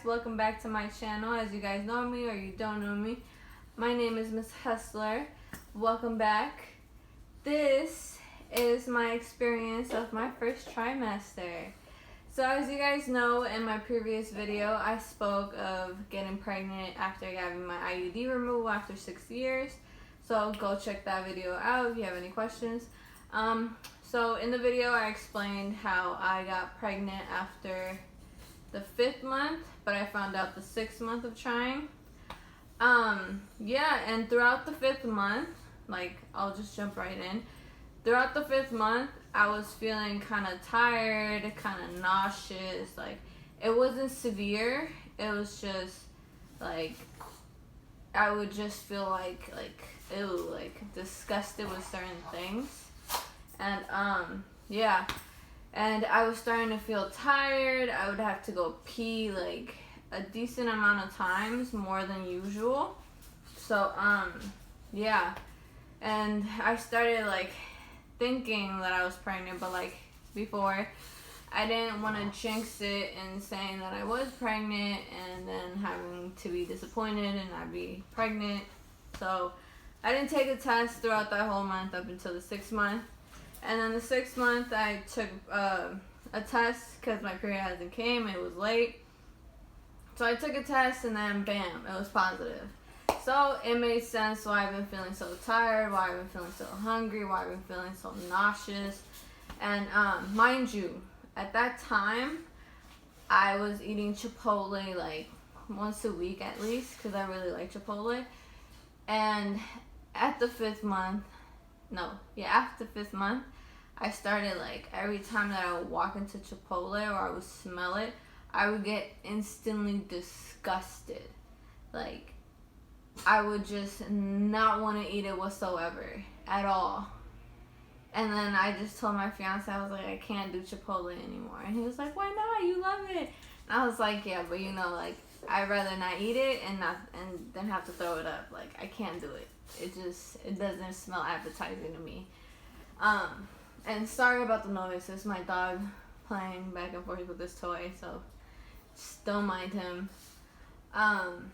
welcome back to my channel. As you guys know me or you don't know me, my name is Miss Hustler. Welcome back. This is my experience of my first trimester. So as you guys know, in my previous video I spoke of getting pregnant after having my IUD removal after 6 years. So go check that video out if you have any questions. So in the video I explained how I got pregnant after the 5th month, but I found out the 6th month of trying. And throughout the 5th month, like, I'll just jump right in. Throughout the 5th month, I was feeling kind of tired, kind of nauseous. Like, it wasn't severe. It was just, like, I would just feel like ew, like, disgusted with certain things. And, And I was starting to feel tired. I would have to go pee like a decent amount of times, more than usual. So, And I started like thinking that I was pregnant, but like before, I didn't want to jinx it and saying that I was pregnant and then having to be disappointed and not be pregnant. So I didn't take a test throughout that whole month up until the 6th month. And then the 6th month, I took a test because my period hasn't came. It was late. So I took a test and then bam, it was positive. So it made sense why I've been feeling so tired, why I've been feeling so hungry, why I've been feeling so nauseous. And mind you, at that time, I was eating Chipotle like once a week at least because I really like Chipotle. And at the 5th month, after the 5th month, I started like every time that I would walk into Chipotle or I would smell it, I would get instantly disgusted. Like, I would just not want to eat it whatsoever at all. And then I just told my fiance, I was like, I can't do Chipotle anymore. And he was like, why not? You love it. And I was like, yeah, but like, I'd rather not eat it and then have to throw it up. Like, I can't do it. It doesn't smell appetizing to me. And sorry about the noise. It's my dog playing back and forth with this toy, so just don't mind him. And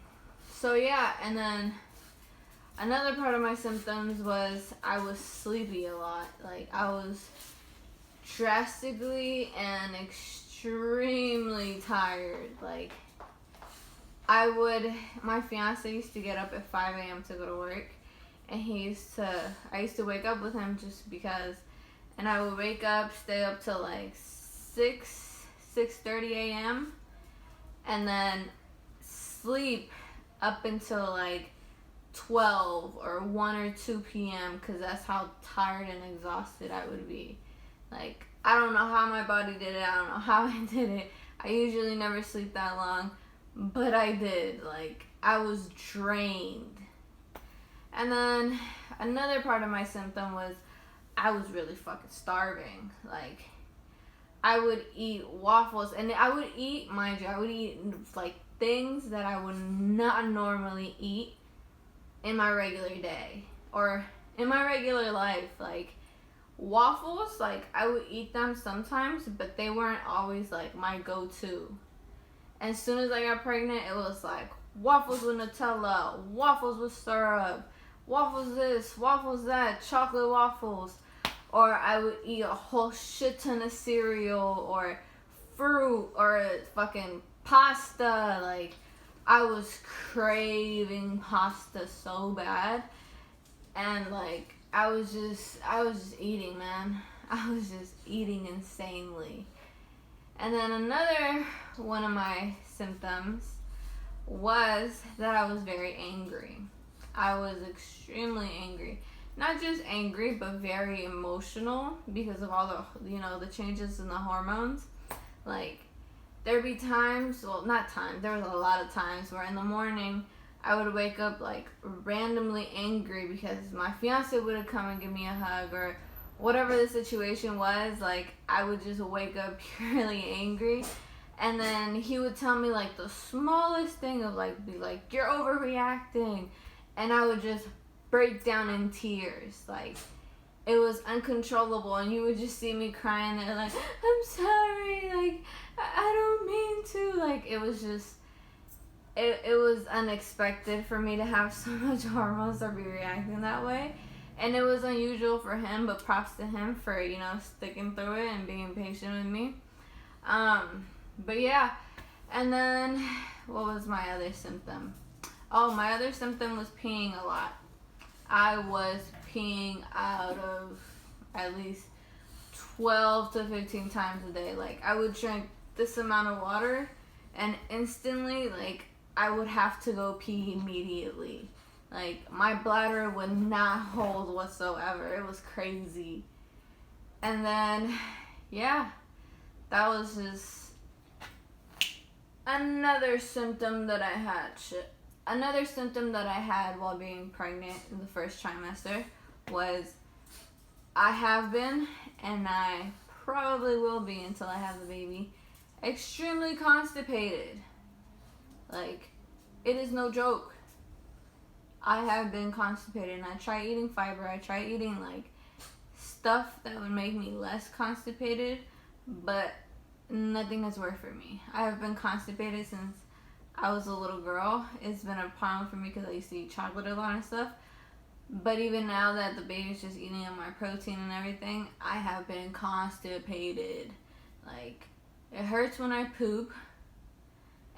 then another part of my symptoms was I was sleepy a lot. Like, I was drastically and extremely tired. Like, my fiance used to get up at 5 a.m. to go to work, and I used to wake up with him just because, and I would wake up, stay up till like 6:30 a.m. and then sleep up until like 12 or 1 or 2 p.m. because that's how tired and exhausted I would be. Like, I don't know how my body did it. I don't know how I did it. I usually never sleep that long, but I did. Like, I was drained. And then another part of my symptom was I was really fucking starving. Like, I would eat waffles, and I would eat, mind you, I would eat like things that I would not normally eat in my regular day or in my regular life. Like, waffles, like, I would eat them sometimes, but they weren't always like my go-to. And as soon as I got pregnant, it was like waffles with Nutella, waffles with syrup, waffles this, waffles that, chocolate waffles. Or I would eat a whole shit ton of cereal or fruit or fucking pasta. Like, I was craving pasta so bad. And like, I was just eating, man. I was just eating insanely. And then another one of my symptoms was that I was very angry. I was extremely angry. Not just angry, but very emotional because of all the, the changes in the hormones. Like, there'd be times, there was a lot of times where in the morning I would wake up like randomly angry because my fiance would have come and give me a hug or whatever the situation was. Like, I would just wake up purely angry, and then he would tell me like the smallest thing of like, be like, you're overreacting, and I would just break down in tears. Like, it was uncontrollable, and you would just see me crying and like, I'm sorry, like, I don't mean to. Like, it was just, it was unexpected for me to have so much hormones or be reacting that way. And it was unusual for him, but props to him for, sticking through it and being patient with me. But yeah. And then, what was my other symptom? Oh, my other symptom was peeing a lot. I was peeing out of at least 12 to 15 times a day. Like, I would drink this amount of water, and instantly, like, I would have to go pee immediately. Like, my bladder would not hold whatsoever. It was crazy. And then, yeah, that was just another symptom that I had. Another symptom that I had while being pregnant in the first trimester was I have been, and I probably will be until I have the baby, extremely constipated. Like, it is no joke. I have been constipated, and I try eating fiber. I try eating, like, stuff that would make me less constipated, but nothing has worked for me. I have been constipated since I was a little girl. It's been a problem for me because I used to eat chocolate a lot and stuff. But even now that the baby's just eating up my protein and everything, I have been constipated. Like, it hurts when I poop,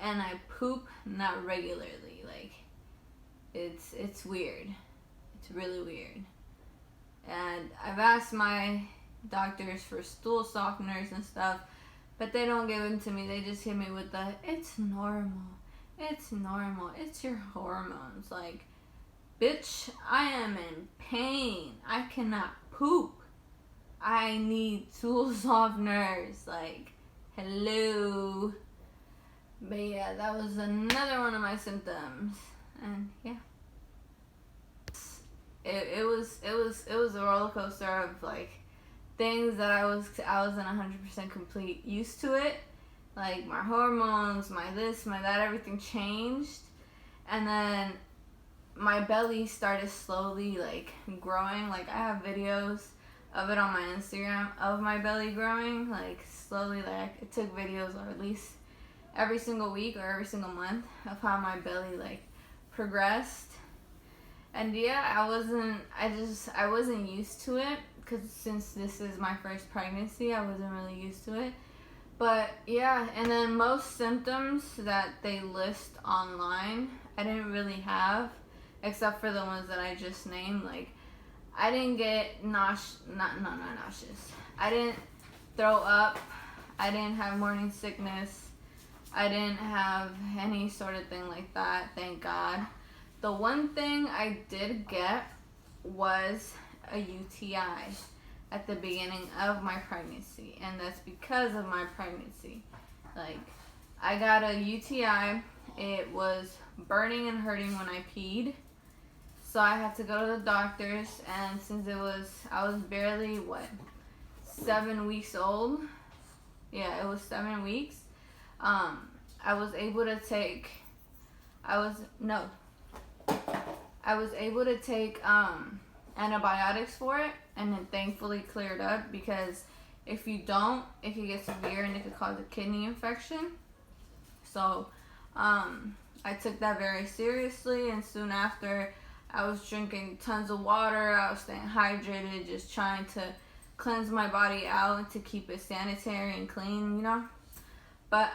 and I poop not regularly. Like, it's weird. It's really weird. And I've asked my doctors for stool softeners and stuff, but they don't give them to me. They just hit me with the, it's normal. It's normal. It's your hormones. Like, bitch, I am in pain. I cannot poop. I need stool softeners. Like, hello. But yeah, that was another one of my symptoms. And yeah. It was a roller coaster of, like, things that I wasn't 100% complete used to it. Like, my hormones, my this, my that, everything changed. And then my belly started slowly, like, growing. Like, I have videos of it on my Instagram of my belly growing, like, slowly. Like, I took videos, or at least every single week or every single month, of how my belly, like, progressed. And yeah, I wasn't used to it, because since this is my first pregnancy, I wasn't really used to it. But yeah, and then most symptoms that they list online, I didn't really have, except for the ones that I just named. Like, I didn't get not nauseous. I didn't throw up. I didn't have morning sickness. I didn't have any sort of thing like that, thank God. The one thing I did get was a UTI at the beginning of my pregnancy, and that's because of my pregnancy. Like, I got a UTI. It was burning and hurting when I peed, so I had to go to the doctors. And since I was barely 7 weeks old. Yeah, it was 7 weeks. I was able to take antibiotics for it, and it thankfully cleared up, because if you don't, it could get severe and it could cause a kidney infection. So I took that very seriously, and soon after, I was drinking tons of water. I was staying hydrated, just trying to cleanse my body out and to keep it sanitary and clean, But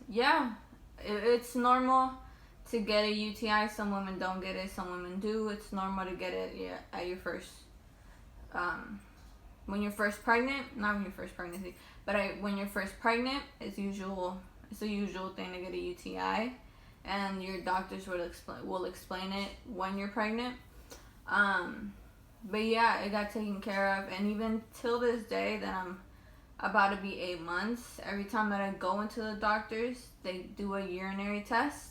yeah, it's normal to get a UTI. Some women don't get it, some women do. It's normal to get it at your first, when you're first pregnant, not when you're first pregnancy, but when you're first pregnant, it's a usual thing to get a UTI, and your doctors will explain it when you're pregnant. But yeah, it got taken care of, and even till this day that I'm about to be 8 months, every time that I go into the doctors, they do a urinary test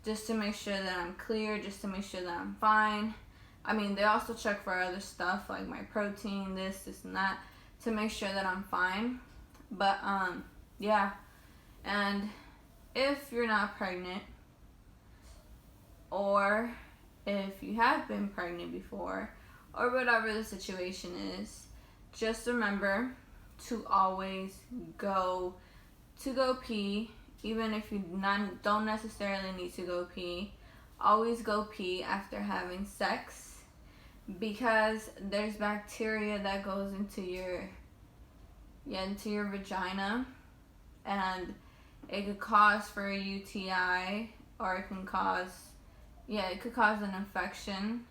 just to make sure that I'm clear, just to make sure that I'm fine. I mean, they also check for other stuff like my protein, this and that, to make sure that I'm fine. But yeah, and if you're not pregnant, or if you have been pregnant before, or whatever the situation is, just remember to always go pee even if you don't necessarily need to go pee, always go pee after having sex, because there's bacteria that goes into your vagina, and it could cause for a UTI, or it could cause an infection.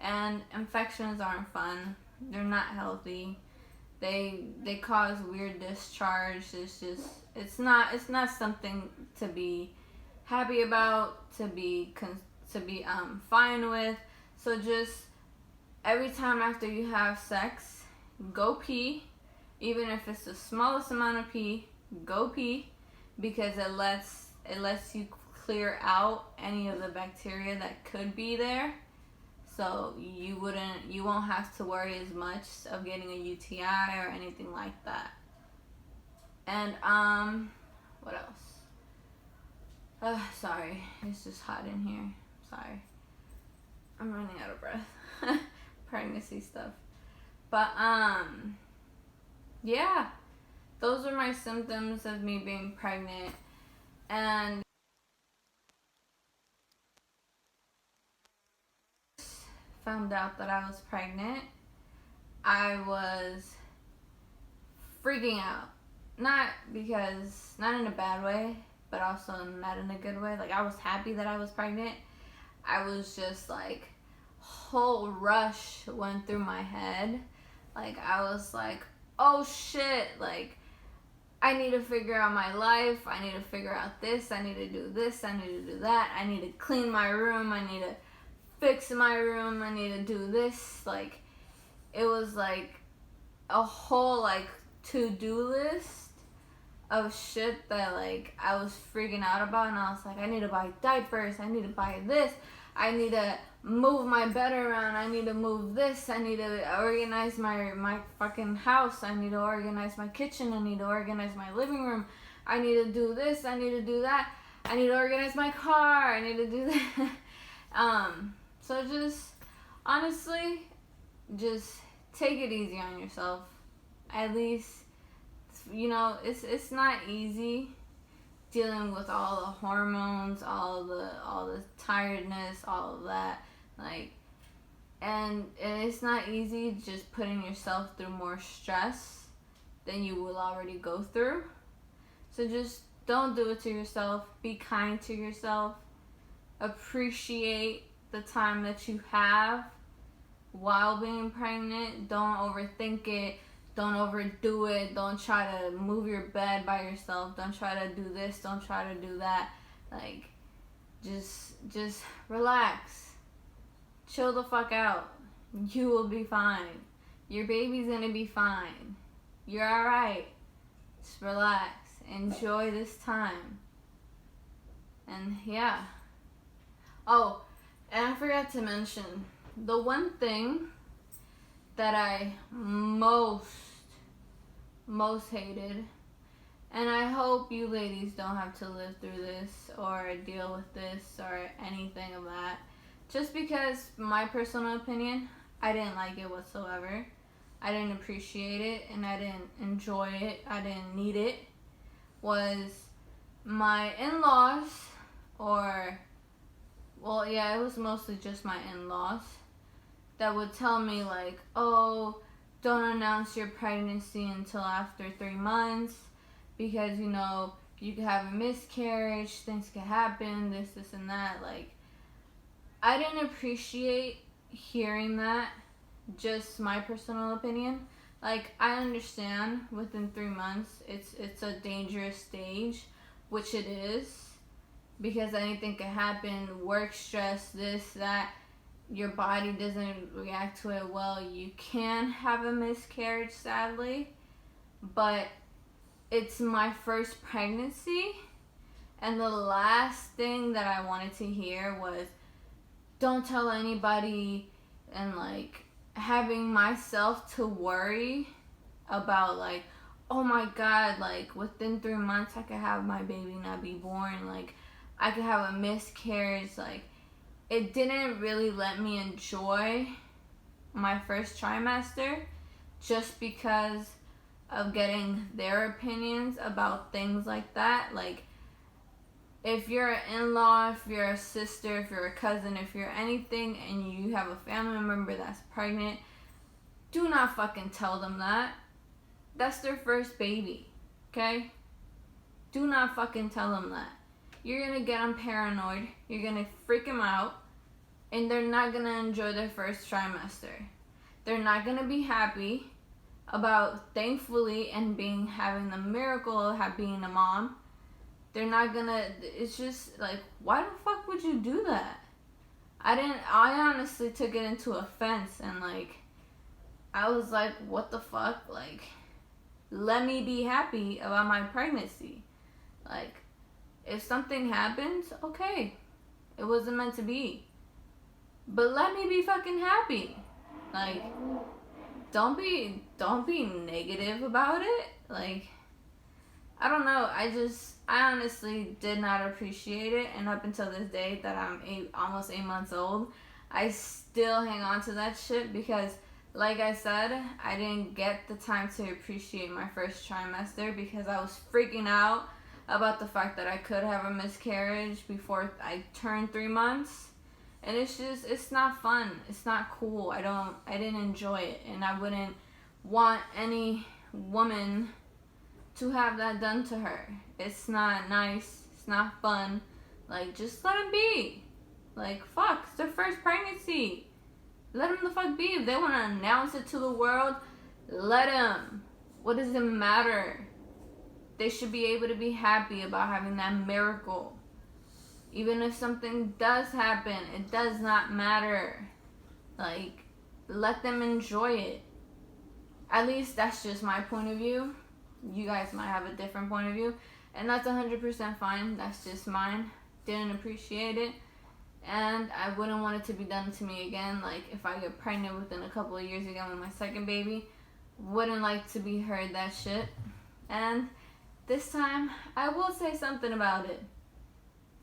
And infections aren't fun. They're not healthy. They cause weird discharge. It's not something to be happy about, to be fine with. So just every time after you have sex, go pee, even if it's the smallest amount of pee. Go pee, because it lets you clear out any of the bacteria that could be there. So you won't have to worry as much of getting a UTI or anything like that. And what else? Sorry, it's just hot in here. Sorry, I'm running out of breath. Pregnancy stuff. But yeah, those are my symptoms of me being pregnant. And found out that I was pregnant, I was freaking out. Not in a bad way, but also not in a good way. Like, I was happy that I was pregnant. I was just like, whole rush went through my head. Like, I was like, oh shit, like, I need to figure out my life. I need to figure out this. I need to do this. I need to do that. I need to clean my room. I need to fix my room. I need to do this. Like, it was like a whole like to-do list of shit that like I was freaking out about. And I was like, I need to buy diapers. I need to buy this. I need to move my bed around. I need to move this. I need to organize my fucking house. I need to organize my kitchen. I need to organize my living room. I need to do this. I need to do that. I need to organize my car. I need to do that. So just, honestly, just take it easy on yourself. At least, you know, it's not easy dealing with all the hormones, all the tiredness, all of that. Like, and it's not easy just putting yourself through more stress than you will already go through. So just don't do it to yourself. Be kind to yourself. Appreciate the time that you have while being pregnant. Don't overthink it. Don't overdo it. Don't try to move your bed by yourself. Don't try to do this. Don't try to do that. Like, just relax. Chill the fuck out. You will be fine. Your baby's gonna be fine. You're alright. Just relax. Enjoy this time. And yeah. Oh, and I forgot to mention, the one thing that I most hated, and I hope you ladies don't have to live through this or deal with this or anything of that, just because, my personal opinion, I didn't like it whatsoever. I didn't appreciate it, and I didn't enjoy it. I didn't need it. Was my in-laws, or, well, yeah, it was mostly just my in-laws, that would tell me like, oh, don't announce your pregnancy until after 3 months, because, you know, you could have a miscarriage, things could happen, this and that. Like, I didn't appreciate hearing that. Just my personal opinion. Like, I understand within 3 months it's a dangerous stage, which it is, because anything could happen, work stress, this, that, your body doesn't react to it well, you can have a miscarriage, sadly. But it's my first pregnancy, and the last thing that I wanted to hear was, don't tell anybody, and like having myself to worry about, like, oh my god, like within 3 months I could have my baby not be born, like I could have a miscarriage. Like, it didn't really let me enjoy my first trimester, just because of getting their opinions about things like that. Like, if you're an in-law, if you're a sister, if you're a cousin, if you're anything and you have a family member that's pregnant, do not fucking tell them that. That's their first baby, okay? Do not fucking tell them that. You're gonna get them paranoid, you're gonna freak them out, and they're not gonna enjoy their first trimester. They're not gonna be happy about thankfully and having the miracle of being a mom. They're not gonna, it's just like, why the fuck would you do that? I honestly took it into offense, and like, I was like, what the fuck? Like, let me be happy about my pregnancy. Like, if something happens, okay, it wasn't meant to be. But let me be fucking happy. Like, don't be negative about it. Like, I don't know. I honestly did not appreciate it, and up until this day that I'm almost 8 months old, I still hang on to that shit because, like I said, I didn't get the time to appreciate my first trimester because I was freaking out about the fact that I could have a miscarriage before I turned 3 months. And it's not fun. It's not cool. I didn't enjoy it, and I wouldn't want any woman to have that done to her. It's not nice. It's not fun. Like, just let them be. Like, fuck, it's their first pregnancy. Let them the fuck be. If they want to announce it to the world, let them. What does it matter? They should be able to be happy about having that miracle. Even if something does happen, it does not matter. Like, let them enjoy it. At least that's just my point of view. You guys might have a different point of view, and that's 100% fine. That's just mine. Didn't appreciate it, and I wouldn't want it to be done to me again. Like, if I get pregnant within a couple of years again with my second baby, wouldn't like to be heard that shit. And this time, I will say something about it.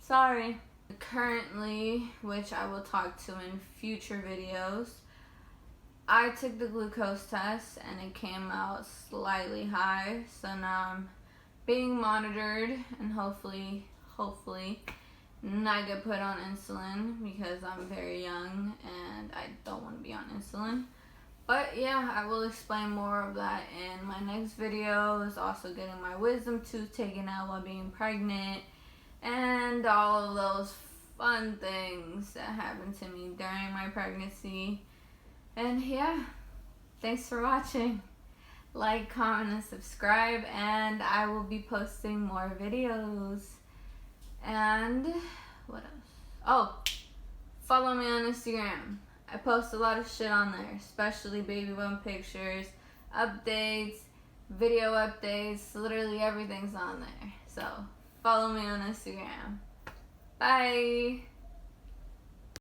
Sorry. Currently, which I will talk to in future videos, I took the glucose test and it came out slightly high. So now I'm being monitored and hopefully not get put on insulin because I'm very young and I don't want to be on insulin. But yeah, I will explain more of that in my next video. Is also getting my wisdom tooth taken out while being pregnant, and all of those fun things that happened to me during my pregnancy. And yeah, thanks for watching. Like, comment, and subscribe, and I will be posting more videos. And what else? Oh, follow me on Instagram. I post a lot of shit on there, especially baby bump pictures, updates, video updates, literally everything's on there. So follow me on Instagram. Bye.